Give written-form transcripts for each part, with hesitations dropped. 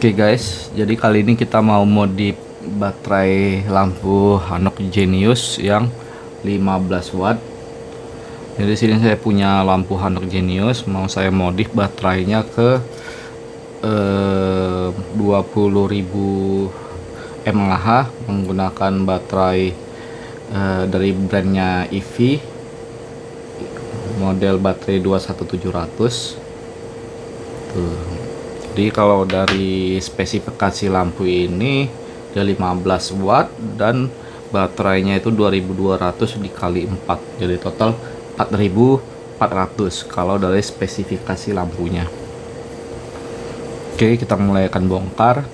Oke guys, jadi kali ini kita mau modif baterai lampu Hanok Genius yang 15 watt. Jadi sini saya punya lampu Hanok Genius, mau saya modif baterainya ke 20.000 mAh menggunakan baterai dari brandnya EV, model baterai 21700. Tuh. Jadi kalau dari spesifikasi lampu ini dia 15 watt dan baterainya itu 2200 dikali 4, jadi total 4400 kalau dari spesifikasi lampunya. Oke, kita mulai akan bongkar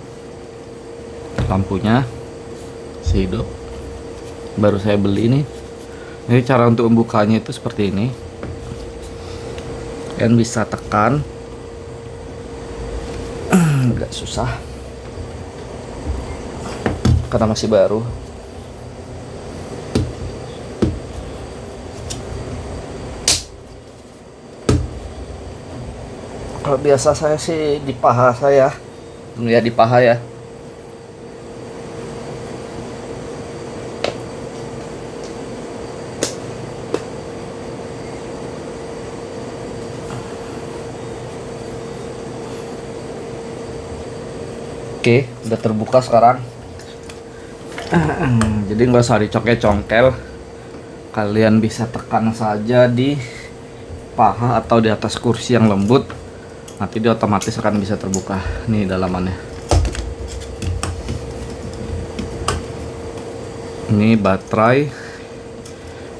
lampunya. Hidup baru saya beli nih. Ini cara untuk membukanya itu seperti ini. Kalian bisa tekan, agak susah karena masih baru. Kalau biasa saya sih di paha saya, ya di paha ya. Oke, udah terbuka sekarang. Jadi nggak usah dicongkel-congkel, kalian bisa tekan saja di paha atau di atas kursi yang lembut, nanti dia otomatis akan bisa terbuka. Nih dalamannya. Ini baterai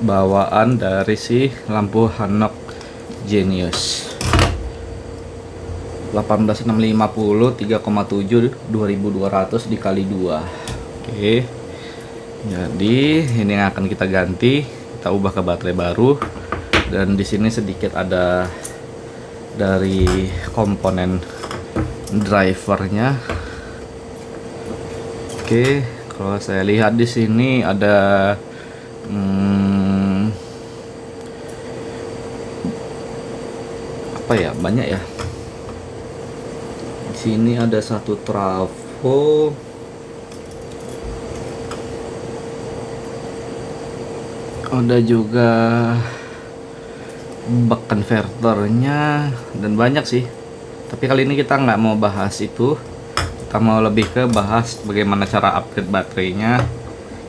bawaan dari si lampu Hanok Genius 18650 3,7 2200 dikali 2. Oke, jadi ini yang akan kita ganti, kita ubah ke baterai baru. Dan di sini sedikit ada dari komponen drivernya. Oke, kalau saya lihat di sini ada apa ya, banyak ya. Di sini ada satu trafo, ada juga buck converternya, dan banyak sih. Tapi kali ini kita nggak mau bahas itu, kita mau lebih ke bahas bagaimana cara upgrade baterainya.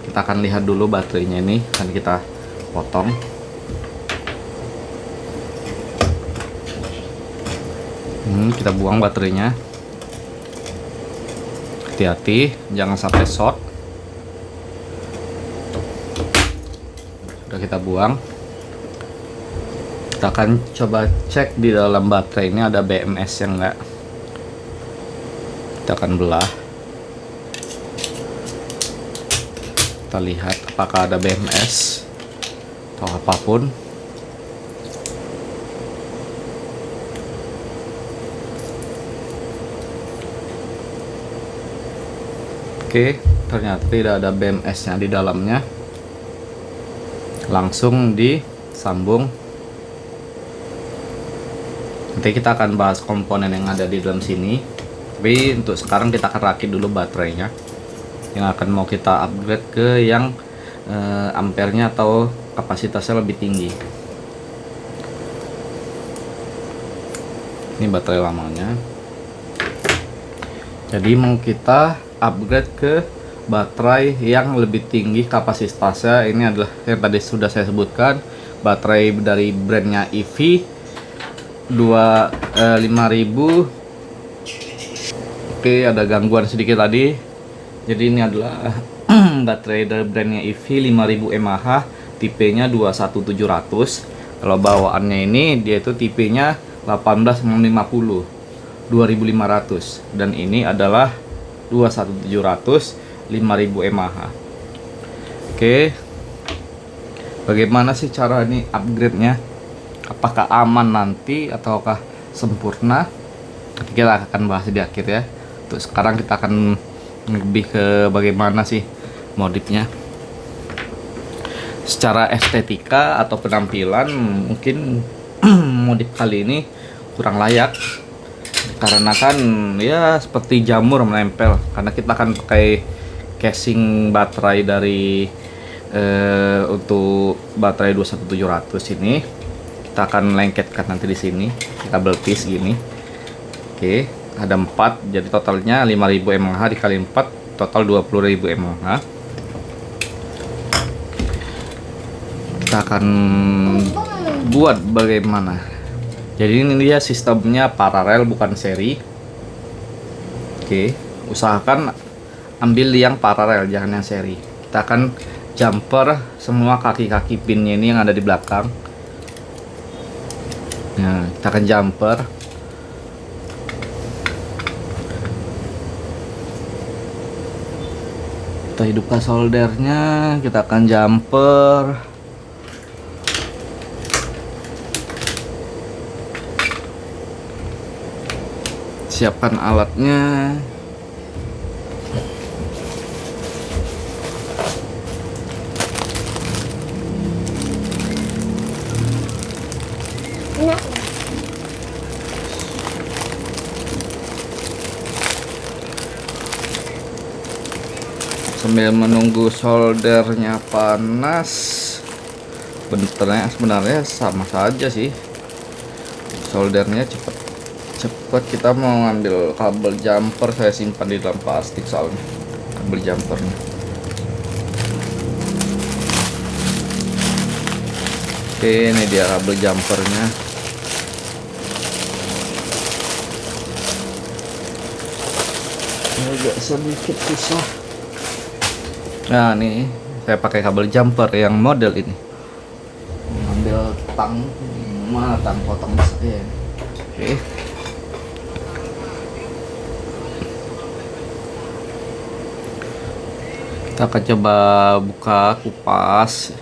Kita akan lihat dulu baterainya ini, akan kita potong. Kita buang baterainya. Hati-hati, jangan sampai short. Sudah kita buang. Kita akan coba cek di dalam baterai ini ada BMS yang enggak. Kita akan belah. Kita lihat apakah ada BMS atau apapun. Oke, ternyata tidak ada BMS-nya di dalamnya. Langsung disambung. Nanti kita akan bahas komponen yang ada di dalam sini. Tapi untuk sekarang kita akan rakit dulu baterainya, yang akan mau kita upgrade ke yang ampernya atau kapasitasnya lebih tinggi. Ini baterai lamanya. Jadi mau kita upgrade ke baterai yang lebih tinggi kapasitasnya. Ini adalah yang tadi sudah saya sebutkan, baterai dari brandnya EV 5000. Oke, ada gangguan sedikit tadi. Jadi ini adalah baterai dari brandnya EV 5000 mAh, tipenya 21700. Kalau bawaannya ini dia itu tipenya 18650 2500, dan ini adalah 21700 5000 mAh. Oke, bagaimana sih cara ini upgrade-nya? Apakah aman nanti ataukah sempurna? Nanti kita akan bahas di akhir ya. Untuk sekarang kita akan lebih ke bagaimana sih modifnya. Secara estetika atau penampilan mungkin modif kali ini kurang layak. karena kan ya seperti jamur menempel, karena kita akan pakai casing baterai dari untuk baterai 21700 ini. Kita akan lengketkan nanti di sini kabel piece gini. Oke, ada 4, jadi totalnya 5000 mAh dikali 4, total 20.000 mAh. Kita akan buat bagaimana. Jadi ini dia sistemnya paralel bukan seri. Oke, usahakan ambil yang paralel, jangan yang seri. Kita akan jumper semua kaki-kaki pinnya ini yang ada di belakang. Nah, kita akan jumper. Kita hidupkan soldernya, kita akan jumper. Siapkan alatnya. Sambil menunggu soldernya panas, sebenarnya sama saja sih. Soldernya cepet kita mau ngambil kabel jumper, saya simpan di dalam plastik soalnya kabel jumpernya. Oke, ini dia kabel jumpernya. Agak sedikit susah. Nah, nih saya pakai kabel jumper yang model ini. Ambil tang, mana tang potong saya. Oke. Kita akan coba buka kupas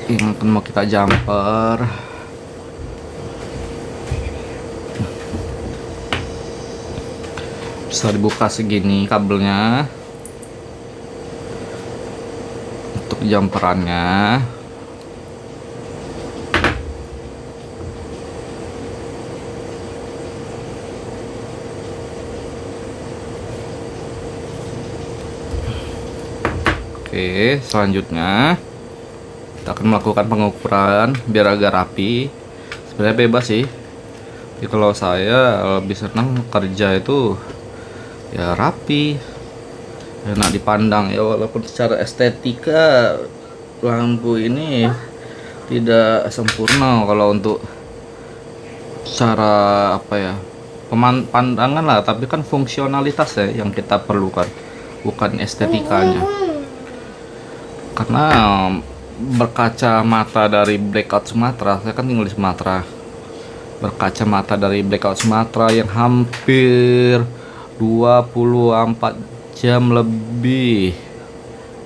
yang akan mau kita jumper. Bisa dibuka segini kabelnya untuk jumperannya. Oke, selanjutnya kita akan melakukan pengukuran biar agak rapi. Sebenarnya bebas sih. Jadi kalau saya lebih senang kerja itu ya rapi, enak dipandang ya, walaupun secara estetika lampu ini tidak sempurna kalau untuk cara apa ya, pandangan lah, tapi kan fungsionalitas ya yang kita perlukan, bukan estetikanya. Karena berkaca mata dari Blackout Sumatera, saya kan tinggal di Sumatera, berkaca mata dari Blackout Sumatera yang hampir 24 jam lebih,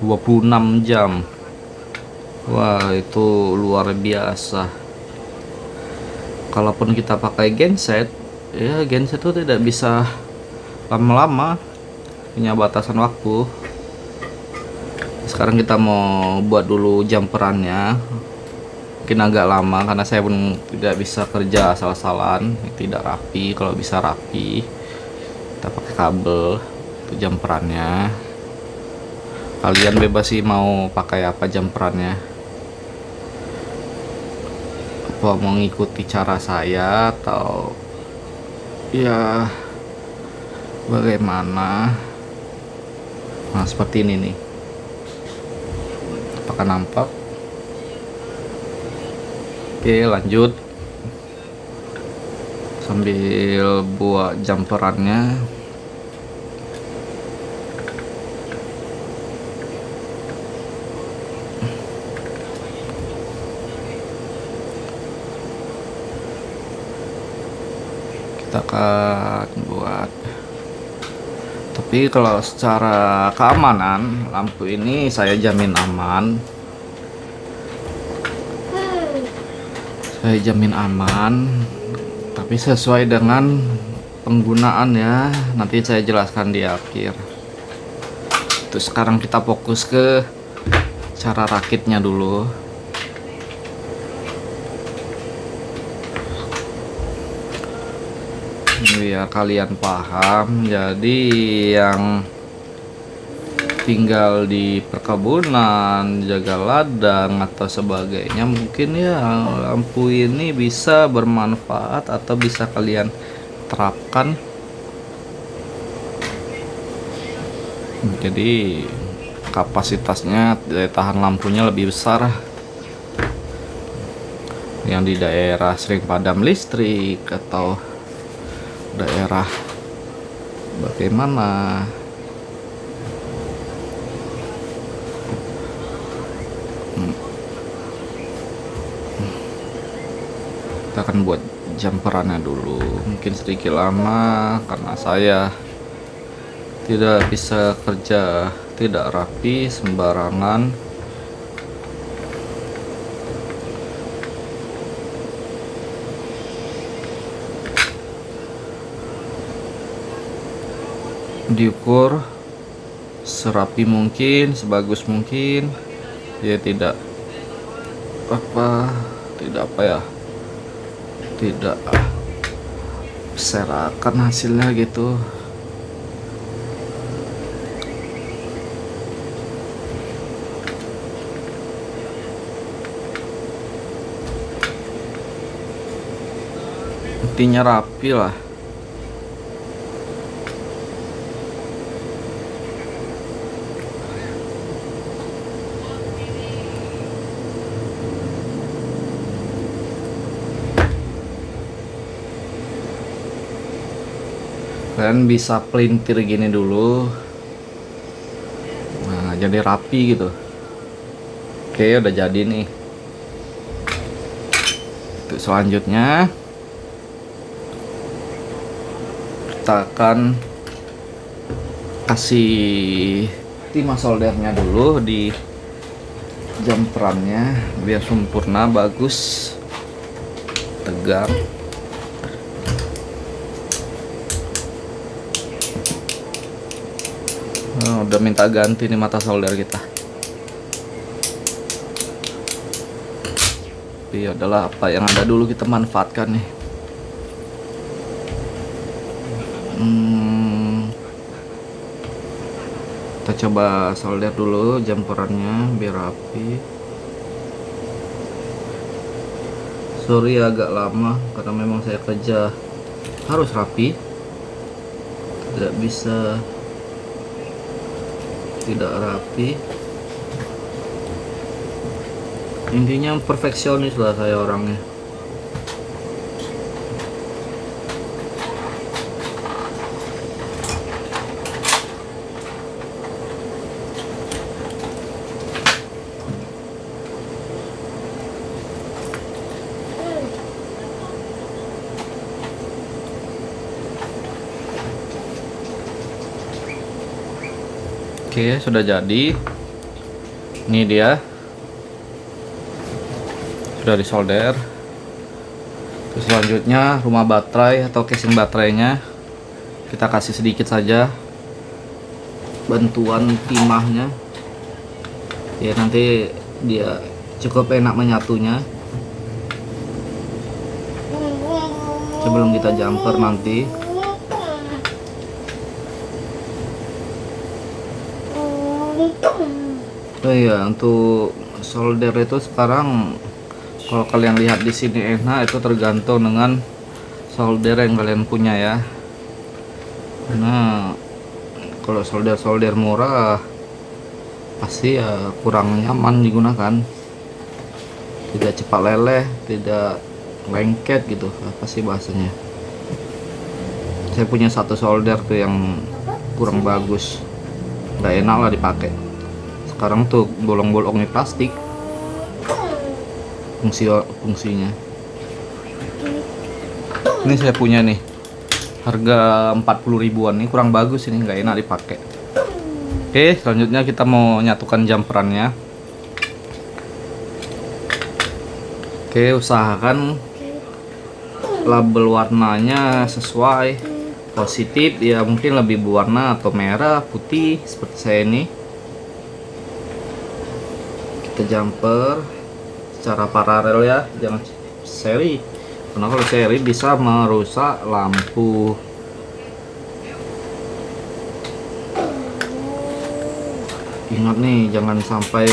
26 jam. Wah, itu luar biasa. Kalaupun kita pakai genset, ya genset itu tidak bisa lama-lama, punya batasan waktu. Sekarang kita mau buat dulu jumperannya, mungkin agak lama karena saya pun tidak bisa kerja asal-asalan, tidak rapi. Kalau bisa rapi, kita pakai kabel untuk jumperannya. Kalian bebas sih mau pakai apa jumperannya, apa mau ngikuti cara saya atau ya bagaimana. Nah, seperti ini nih, apakah nampak? Oke, lanjut sambil buat jumperannya. Kita akan buat, tapi kalau secara keamanan lampu ini saya jamin aman, tapi sesuai dengan penggunaan ya, nanti saya jelaskan di akhir. Terus sekarang kita fokus ke cara rakitnya dulu. biar kalian paham. Jadi yang tinggal di perkebunan, jaga ladang atau sebagainya, mungkin ya lampu ini bisa bermanfaat atau bisa kalian terapkan. Jadi kapasitasnya, daya tahan lampunya lebih besar. Yang di daerah sering padam listrik atau daerah bagaimana, kita akan buat jumperannya dulu. Mungkin sedikit lama karena saya tidak bisa kerja tidak rapi sembarangan. Diukur serapi mungkin, sebagus mungkin. Ya tidak tidak berserakan hasilnya gitu. Intinya rapi lah. Kalian bisa pelintir gini dulu, nah jadi rapi gitu. Oke, udah jadi nih. Untuk selanjutnya kita akan kasih timah soldernya dulu di jumperannya biar sempurna, bagus, tegang. Oh, udah minta ganti nih mata solder kita. Tapi adalah apa yang ada dulu kita manfaatkan nih. Kita coba solder dulu jumperannya biar rapi. Sorry agak lama karena memang saya kerja harus rapi, tidak bisa tidak rapi. Intinya perfeksionis lah saya orangnya. Oke, sudah jadi. Ini dia. Sudah disolder. Terus selanjutnya rumah baterai atau casing baterainya kita kasih sedikit saja bantuan timahnya. Ya nanti dia cukup enak menyatunya. Sebelum kita jumper nanti. Oh iya, untuk solder itu sekarang kalau kalian lihat di sini enak, itu tergantung dengan solder yang kalian punya ya. Nah, kalau solder murah pasti ya kurang nyaman digunakan, tidak cepat leleh, tidak lengket gitu, apa sih bahasanya. Saya punya satu solder tuh yang kurang bagus, nggak enak lah dipakai. Sekarang tuh bolong-bolongnya plastik fungsinya. Ini saya punya nih, harga 40 ribuan, nih kurang bagus, ini nggak enak dipakai. Oke, selanjutnya kita mau nyatukan jumperannya. Oke, usahakan label warnanya sesuai. Positif ya mungkin lebih berwarna atau merah, putih seperti saya ini. Kita jumper secara paralel ya, jangan seri. Karena kalau seri bisa merusak lampu. Ingat nih, jangan sampai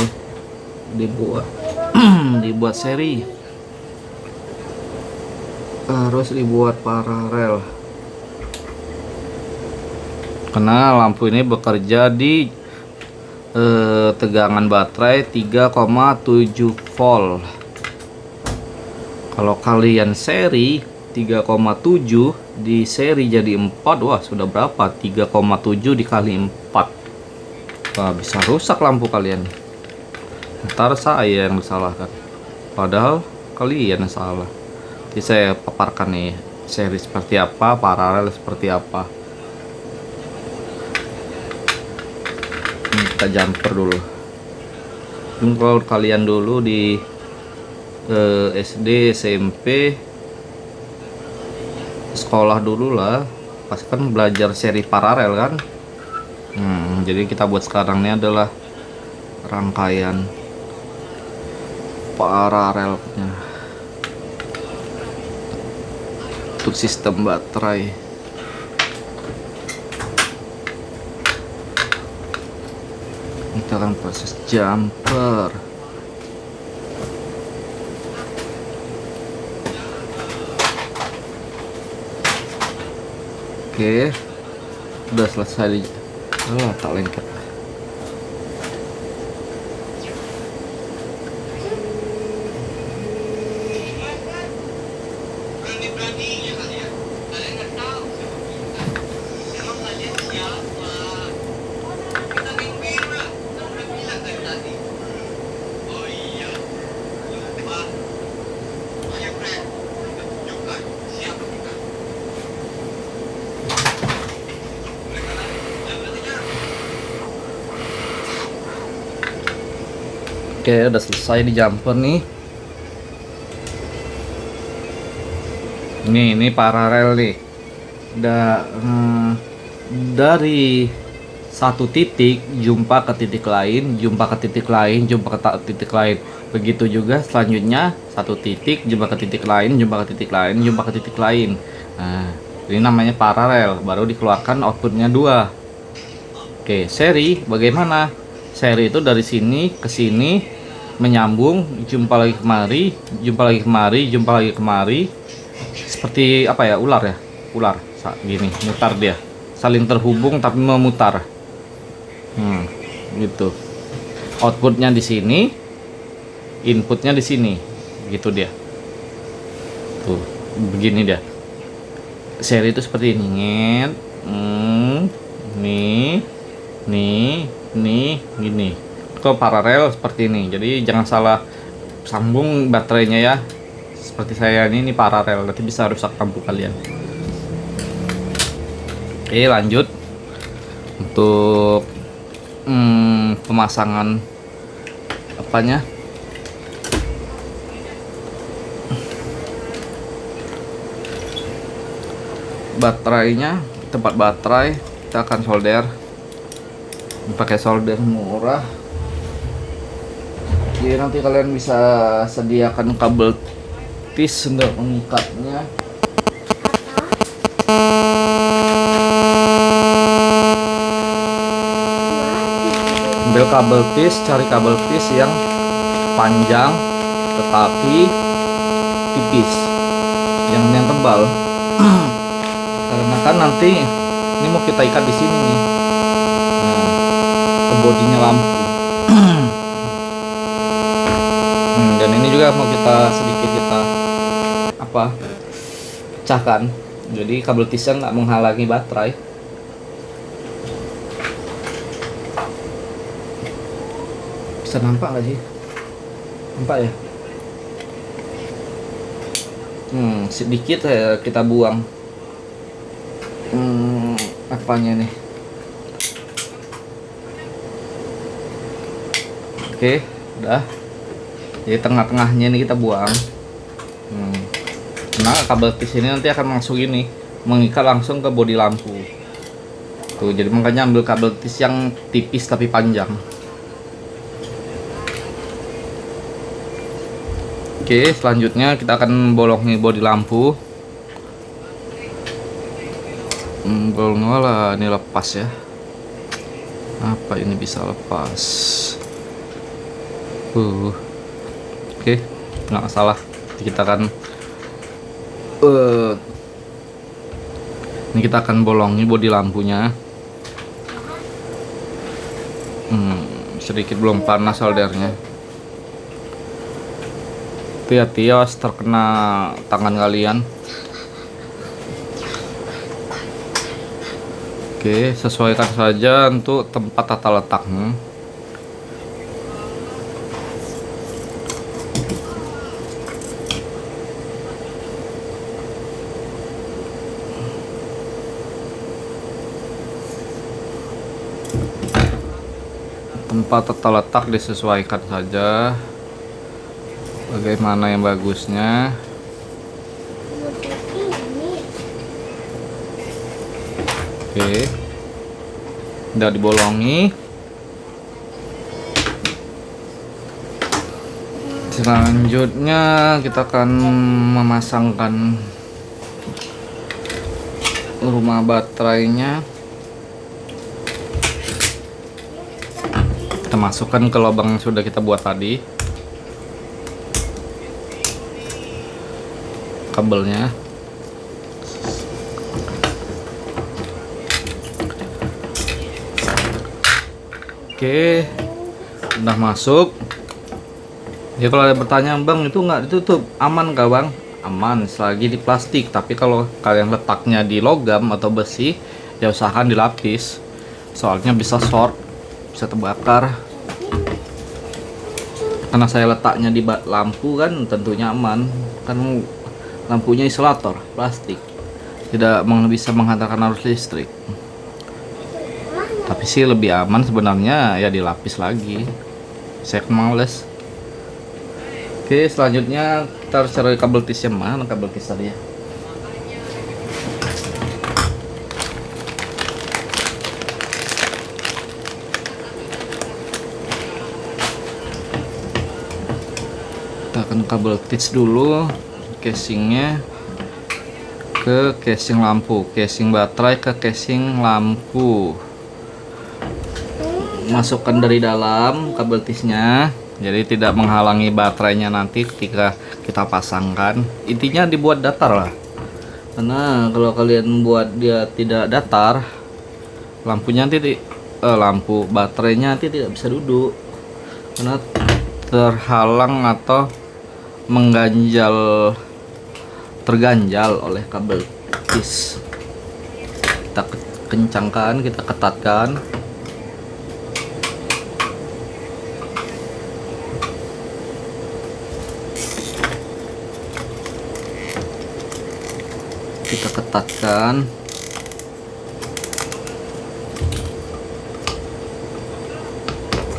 dibuat dibuat seri, harus dibuat paralel. Karena lampu ini bekerja di tegangan baterai 3,7 volt. Kalau kalian seri 3,7 di seri jadi 4, wah sudah berapa? 3,7 dikali 4. Wah, bisa rusak lampu kalian. Ntar saya yang disalahkan, padahal kalian yang salah. Jadi saya paparkan nih seri seperti apa, paralel seperti apa. Ini kita jumper dulu. Kalau kalian dulu di SD, SMP, sekolah dulu lah, pas kan belajar seri paralel kan. Jadi kita buat sekarang ini adalah rangkaian paralelnya untuk sistem baterai. Kita akan proses jumper. Oke, udah selesai. Tak lengket. Oke, udah selesai di jumper nih. Ini paralel nih. Udah dari satu titik jumpa ke titik lain, jumpa ke titik lain, jumpa ke titik lain. Begitu juga selanjutnya satu titik jumpa ke titik lain, jumpa ke titik lain, jumpa ke titik lain. Nah, ini namanya paralel. Baru dikeluarkan outputnya 2. Oke, seri bagaimana? Seri itu dari sini ke sini, menyambung, jumpa lagi kemari, jumpa lagi kemari, jumpa lagi kemari. Seperti apa ya, ular ya, ular gini, mutar dia, saling terhubung tapi memutar. Gitu. Outputnya di sini, inputnya di sini, gitu dia. Tuh, begini dia. Seri itu seperti ini, nget, nih, gini. Ke paralel seperti ini. Jadi jangan salah sambung baterainya ya. Seperti saya ini paralel, nanti bisa rusak lampu kalian. Oke, lanjut untuk pemasangan apanya, baterainya. Tempat baterai kita akan solder pakai solder murah. Jadi nanti kalian bisa sediakan kabel tis untuk mengikatnya. Ambil kabel tis, cari kabel tis yang panjang tetapi tipis, jangan yang tebal. Karena kan nanti ini mau kita ikat di sini nih, ke bodinya lampu. Dan ini juga mau kita sedikit pecahkan, jadi kabel tisnya nggak menghalangi baterai. Bisa nampak nggak sih? Nampak ya? Sedikit ya kita buang apanya nih. Oke, udah. Jadi tengah-tengahnya ini kita buang. Nah, kabel tis ini nanti akan masuk ini, mengikat langsung ke bodi lampu. Tuh, jadi makanya ambil kabel tis yang tipis tapi panjang. Oke, selanjutnya kita akan bolongi bodi lampu. Bolong lah, ini lepas ya. Apa ini bisa lepas? Oke, nggak masalah. Kita akan ini kita akan bolongi bodi lampunya. Sedikit belum panas soldernya. Hati-hati ya, terkena tangan kalian. Oke, sesuaikan saja untuk tempat tata letaknya. Tempat tata letak disesuaikan saja bagaimana yang bagusnya. Oke, udah dibolongi. Selanjutnya kita akan memasangkan rumah baterainya. Kita masukkan ke lubang yang sudah kita buat tadi kabelnya. Oke, udah masuk. Ya kalau ada bertanya, bang itu nggak ditutup, aman gak bang? Aman selagi di plastik. Tapi kalau kalian letaknya di logam atau besi, ya usahakan dilapis, soalnya bisa short, bisa terbakar. Karena saya letaknya di lampu kan tentunya aman, kan lampunya isolator plastik, tidak bisa menghantarkan arus listrik. Tapi sih lebih aman sebenarnya ya dilapis lagi, saya males. Oke, selanjutnya kita harus cari kabel tisnya. Mana kabel tis tadi ya? Kita akan kabel tis dulu, casingnya ke casing lampu, casing baterai ke casing lampu. Masukkan dari dalam kabel tisnya, jadi tidak menghalangi baterainya nanti ketika kita pasangkan. Intinya dibuat datar lah, karena kalau kalian buat dia tidak datar, lampunya nanti lampu baterainya nanti tidak bisa duduk karena terhalang atau terganjal oleh kabel tis. Kita kencangkan, kita ketatkan. Kita ketatkan.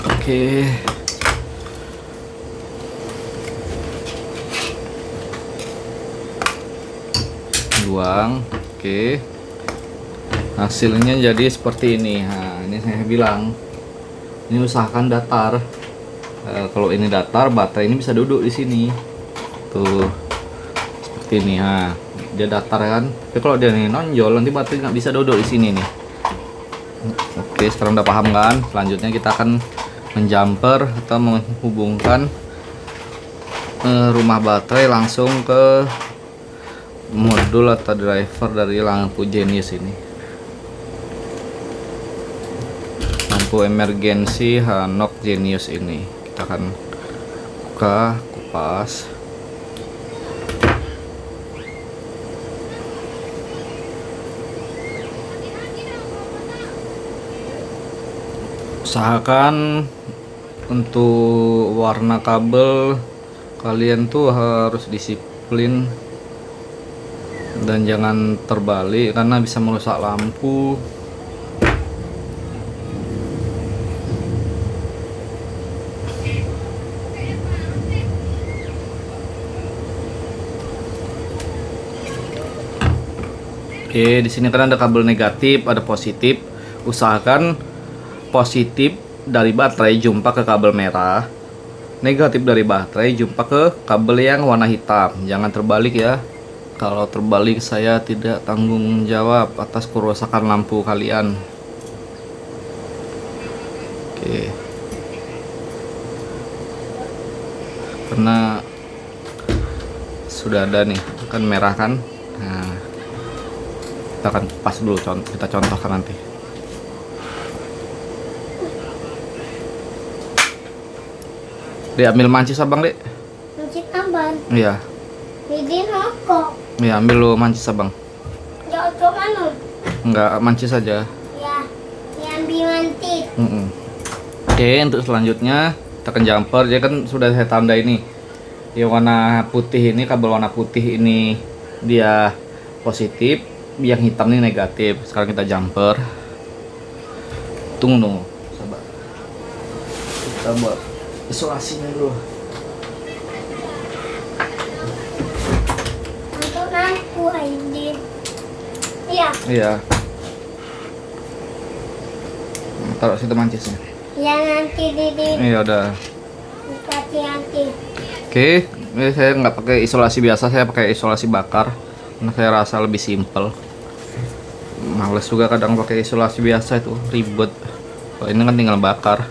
Oke. Buang. Oke. Hasilnya jadi seperti ini. Nah, ini saya bilang, ini usahakan datar. Kalau ini datar, baterai ini bisa duduk di sini. Tuh. Seperti ini. Nah, dia datar kan. Tapi kalau dia nih nonjol, nanti baterai nggak bisa duduk di sini nih. Oke, sekarang udah paham kan? Selanjutnya kita akan menjumper atau menghubungkan rumah baterai langsung ke modul atau driver dari lampu Genius ini. Lampu emergency Hanok Genius ini. Kita akan buka, kupas. Usahakan untuk warna kabel kalian tuh harus disiplin dan jangan terbalik karena bisa merusak lampu. Oke, di sini kan ada kabel negatif, ada positif. Usahakan positif dari baterai jumpa ke kabel merah. negatif dari baterai jumpa ke kabel yang warna hitam. Jangan terbalik ya. Kalau terbalik saya tidak tanggung jawab atas kerusakan lampu kalian. Oke. Karena sudah ada nih, kan merah kan. Nah, kita akan pas dulu, kita contohkan nanti. Dek, ambil mancis abang, Dek. Mancis abang? Iya. Jadi rokok? Iya, ambil lo mancis abang. Ya, untuk mana? Enggak, mancis saja. Ya, ambil mancis. Oke, untuk selanjutnya kita akan jumper. Dia kan sudah saya tanda ini. Yang warna putih ini, kabel warna putih ini dia positif, yang hitam ini negatif. Sekarang kita jumper. Tunggu, sabar. Kita buat isolasinya dulu. Untuk lampu ini. Iya. Iya. Taruh situ mancisnya. Ya, nanti di Iya udah. dikasih nanti. Oke, ini saya nggak pakai isolasi biasa, saya pakai isolasi bakar. Karena saya rasa lebih simpel. Males juga kadang pakai isolasi biasa, itu ribet. Kalau ini kan tinggal bakar.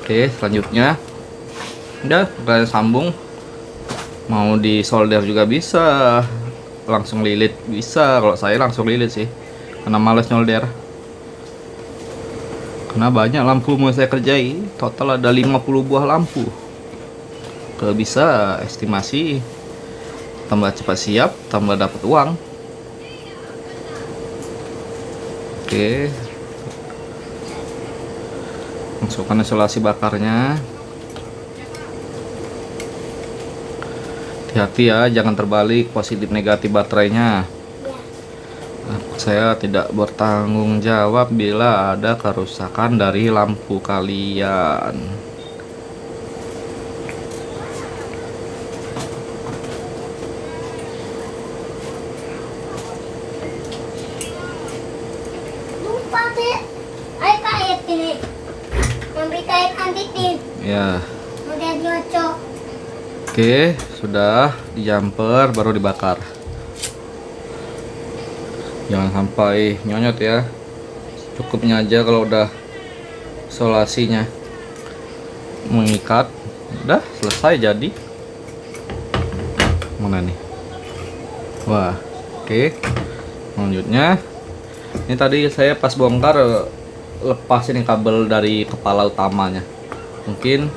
Oke, selanjutnya udah kalian sambung. Mau di solder juga bisa, langsung lilit bisa. Kalau saya langsung lilit sih, karena males nyolder. Karena banyak lampu mau saya kerjai, total ada 50 buah lampu. Kalau bisa estimasi, tambah cepat siap, tambah dapat uang. Oke, masukkan isolasi bakarnya. Hati-hati ya, jangan terbalik positif negatif baterainya. Saya tidak bertanggung jawab bila ada kerusakan dari lampu kalian. Lupa deh. Ayo kait ini. Ambil kaitkan titik. Ya. Udah cocok. Oke, sudah di jumper baru dibakar. Jangan sampai nyonyot ya. Cukupnya aja kalau udah isolasinya mengikat. Udah selesai jadi. Mana nih? Wah, oke. Selanjutnya, ini tadi saya pas bongkar lepas ini kabel dari kepala utamanya. Mungkin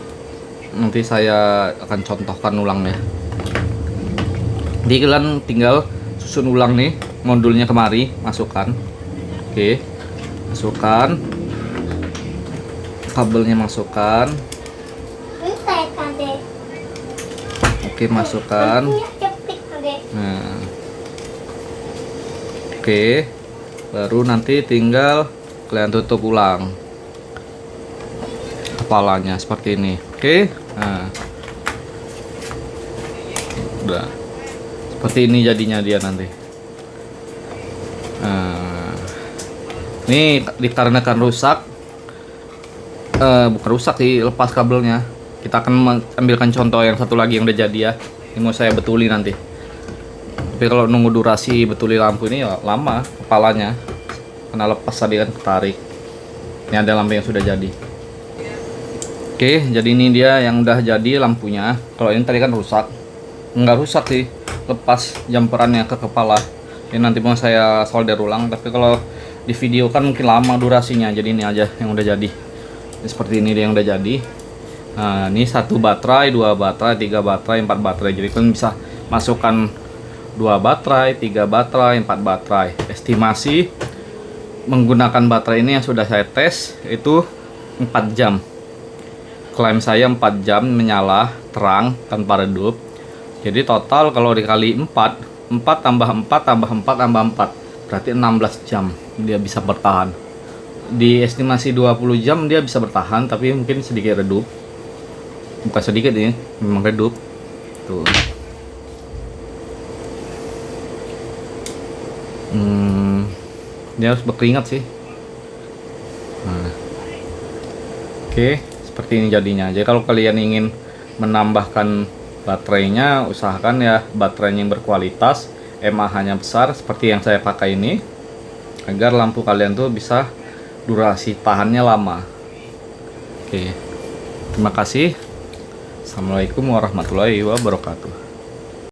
nanti saya akan contohkan ulangnya. Jadi kalian tinggal susun ulang nih modulnya kemari, masukkan. Oke, masukkan kabelnya, masukkan. Ini kaitkan deh. Oke, masukkan. Cepet deh. Nah, oke, baru nanti tinggal kalian tutup ulang kepalanya seperti ini. Oke, nah, udah seperti ini jadinya dia nanti. Nah, ini dikarenakan rusak, bukan rusak sih, lepas kabelnya. Kita akan ambilkan contoh yang satu lagi yang udah jadi ya. Ini mau saya betuli nanti. Tapi kalau nunggu durasi betuli lampu ini ya lama kepalanya, karena lepas tadi kan ketarik. Ini ada lampu yang sudah jadi. Oke, jadi ini dia yang udah jadi lampunya. Kalau ini tadi kan rusak, nggak rusak sih, lepas jumperannya ke kepala. Ini nanti mau saya solder ulang, tapi kalau di video kan mungkin lama durasinya. Jadi ini aja yang udah jadi. Ini seperti ini dia yang udah jadi. Nah, ini 1 baterai, 2 baterai, 3 baterai, 4 baterai. Jadi kalian bisa masukkan 2 baterai, 3 baterai, 4 baterai. Estimasi menggunakan baterai ini yang sudah saya tes itu 4 jam. Klaim saya 4 jam menyala terang tanpa redup. Jadi total kalau dikali 4, 4 tambah 4 tambah 4 tambah 4, berarti 16 jam dia bisa bertahan. Di estimasi 20 jam dia bisa bertahan, tapi mungkin sedikit redup. Bukan sedikit ini, memang redup. Tuh. Dia harus berkeringat sih. Nah. Oke, seperti ini jadinya. Jadi kalau kalian ingin menambahkan baterainya, usahakan ya baterainya yang berkualitas, mAh-nya besar seperti yang saya pakai ini, agar lampu kalian tuh bisa durasi tahannya lama. Oke, terima kasih. Assalamualaikum warahmatullahi wabarakatuh.